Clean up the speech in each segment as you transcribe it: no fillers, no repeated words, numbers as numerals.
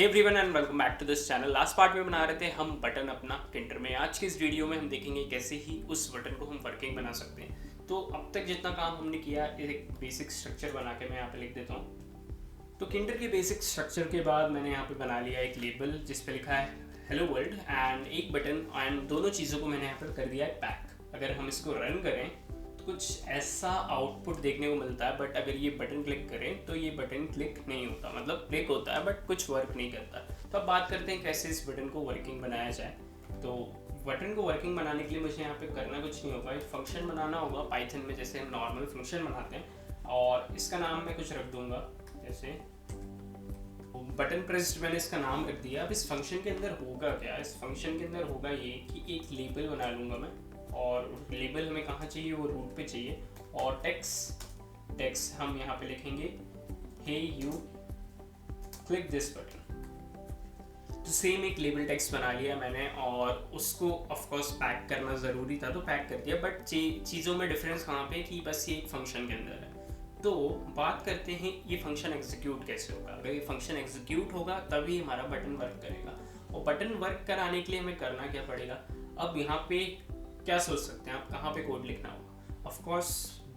Hey everyone and welcome back to this channel. Last part में बना रहे थे हम बटन अपना टिंटर में। आज के इस वीडियो में हम देखेंगे कैसे ही उस बटन को हम वर्किंग बना सकते हैं। तो अब तक जितना काम हमने किया एक बेसिक स्ट्रक्चर बना के मैं यहाँ पे लिख देता हूँ। तो टिंटर के बेसिक स्ट्रक्चर के बाद मैंने यहाँ पे बना लिया एक लेबल जिस पे लिखा है हेलो वर्ल्ड एंड एक बटन एंड दोनों चीज़ों को मैंने यहाँ पर कर दिया है पैक। अगर हम इसको रन करें तो कुछ ऐसा आउटपुट देखने को मिलता है, बट अगर ये बटन क्लिक करें तो ये बटन क्लिक नहीं होता, मतलब क्लिक होता है बट कुछ वर्क नहीं करता। तो अब बात करते हैं कैसे इस बटन को वर्किंग बनाया जाए। तो बटन को वर्किंग बनाने के लिए मुझे यहाँ पे करना कुछ नहीं होगा, एक फंक्शन बनाना होगा पाइथन में जैसे हम नॉर्मल फंक्शन बनाते हैं, और इसका नाम मैं कुछ रख दूंगा जैसे बटन प्रेस्ड। मैंने इसका नाम रख दिया। अब इस फंक्शन के अंदर होगा क्या, इस फंक्शन के अंदर होगा ये कि एक लेबल बना लूँगा मैं, और लेबल हमें कहाँ चाहिए, वो रूट पे चाहिए। और टेक्स्ट हम यहाँ पे लिखेंगे हे यू क्लिक दिस बटन। तो सेम एक लेबल टेक्स्ट बना लिया मैंने, और उसको ऑफ कोर्स पैक करना ज़रूरी था तो पैक कर दिया, बट चीज़ों में डिफरेंस कहाँ पे कि बस ये एक फंक्शन के अंदर है। तो बात करते हैं ये फंक्शन एग्जीक्यूट कैसे होगा। अगर ये फंक्शन एग्जीक्यूट होगा तभी हमारा बटन वर्क करेगा, और बटन वर्क कराने के लिए हमें करना क्या पड़ेगा। अब यहाँ पे क्या सोच सकते हैं आप, कहाँ पे कोड लिखना होगा। ऑफ कोर्स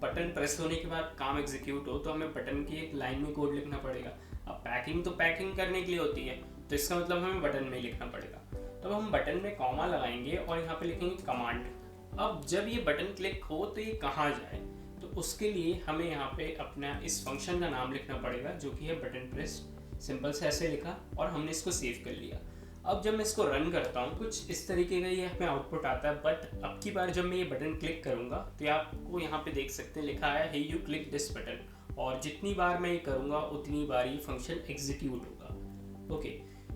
बटन प्रेस होने के बाद काम एग्जीक्यूट हो तो हमें बटन की एक लाइन में कोड लिखना पड़ेगा। अब पैकिंग तो पैकिंग करने के लिए होती है, तो इसका मतलब हमें बटन में लिखना पड़ेगा। तब हम बटन में कॉमा लगाएंगे और यहाँ पे लिखेंगे कमांड। अब जब ये बटन क्लिक हो तो ये कहाँ जाए, तो उसके लिए हमें यहाँ पे अपना इस फंक्शन का नाम लिखना पड़ेगा जो कि है बटन प्रेस। सिंपल से ऐसे लिखा और हमने इसको सेव कर लिया। अब जब मैं इसको रन करता हूँ कुछ इस तरीके का ये हमें आउटपुट आता है, बट अब की बार जब मैं ये बटन क्लिक करूँगा तो आपको यहाँ पे देख सकते हैं लिखा है हे यू क्लिक दिस बटन, और जितनी बार मैं ये करूँगा उतनी बार ये फंक्शन एग्जीक्यूट होगा। ओके,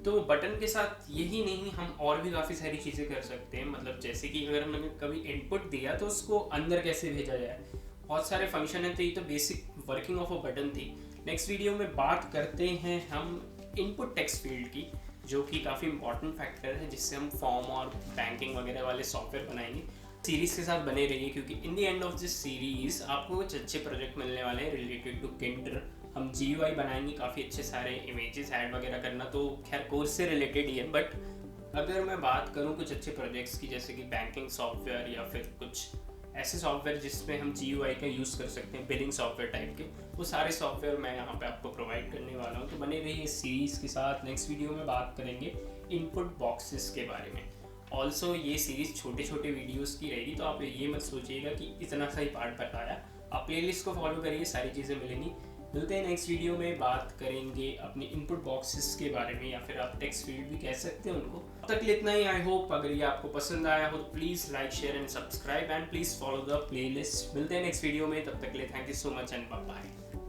तो बटन के साथ यही नहीं, हम और भी काफ़ी सारी चीज़ें कर सकते हैं। मतलब जैसे कि अगर हमने कभी इनपुट दिया तो उसको अंदर कैसे भेजा जाए, बहुत सारे फंक्शन हैं। तो ये तो basic working of a button थी। नेक्स्ट वीडियो में बात करते हैं हम इनपुट टेक्स्ट फील्ड की, जो कि काफ़ी इंपॉर्टेंट फैक्टर है जिससे हम फॉर्म और बैंकिंग वगैरह वाले सॉफ्टवेयर बनाएंगे। सीरीज़ के साथ बने रहिए क्योंकि in the end of this series आपको कुछ अच्छे प्रोजेक्ट मिलने वाले हैं रिलेटेड टू टिंटर। हम GUI बनाएंगे, काफ़ी अच्छे सारे इमेजेस ऐड वगैरह करना तो खैर कोर्स से रिलेटेड ही है, बट अगर मैं बात करूँ कुछ अच्छे प्रोजेक्ट्स की जैसे कि बैंकिंग सॉफ्टवेयर या फिर कुछ ऐसे सॉफ्टवेयर जिसमें हम GUI का यूज़ कर सकते हैं, बिलिंग सॉफ्टवेयर टाइप के, वो सारे सॉफ्टवेयर मैं यहाँ पे आपको प्रोवाइड करने वाला हूँ। तो बने रहिए इस सीरीज़ के साथ। नेक्स्ट वीडियो में बात करेंगे इनपुट बॉक्सेस के बारे में। ऑल्सो ये सीरीज़ छोटे छोटे वीडियोस की रहेगी, तो आप ये मत सोचिएगा कि इतना सा ही पार्ट बताया। आप प्लेलिस्ट को फॉलो करिए, सारी चीज़ें मिलेंगी। मिलते हैं नेक्स्ट वीडियो में, बात करेंगे अपने इनपुट बॉक्सेस के बारे में, या फिर आप टेक्स्ट फील्ड भी कह सकते हैं उनको। अब तक इतना ही। आई होप अगर ये आपको पसंद आया हो तो please like share and subscribe and please follow the playlist. मिलते हैं नेक्स्ट वीडियो में, तब तक के लिए thank you so much and bye bye.